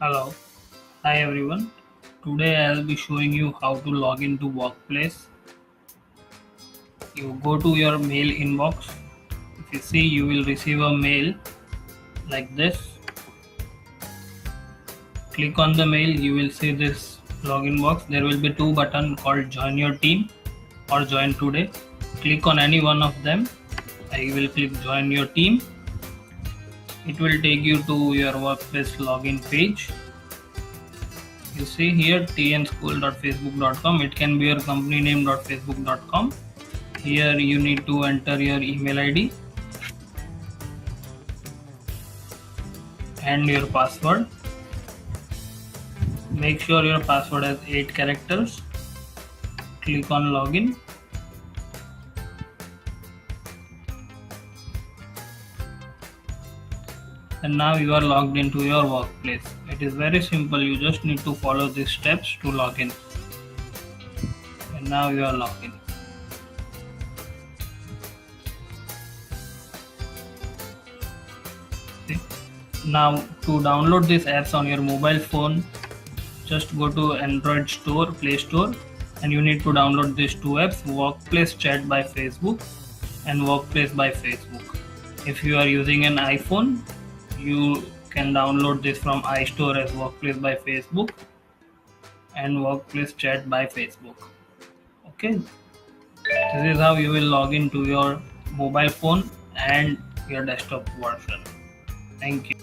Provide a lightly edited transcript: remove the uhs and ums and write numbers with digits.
Hello, hi everyone. Today I'll be showing you how to log into Workplace. You go to your mail inbox. If you see, you will receive a mail like this. Click on the mail, you will see this login box. There will be two buttons called Join Your Team or Join Today. Click on any one of them. I will click Join Your Team. It will take you to your Workplace login page. You see here tnschool.facebook.com. It can be your company name.facebook.com. Here you need to enter your email ID and your password. Make sure your password has 8 characters. Click on login. And now you are logged into your Workplace. It is very simple. You just need to follow these steps to log in. And now you are logged in. Now to download these apps on your mobile phone, just go to Android Store, Play Store, and you need to download these two apps, Workplace Chat by Facebook and Workplace by Facebook. If you are using an iPhone, you can download this from iStore as Workplace by Facebook and Workplace Chat by Facebook. Okay, this is how you will log into your mobile phone and your desktop version. Thank you.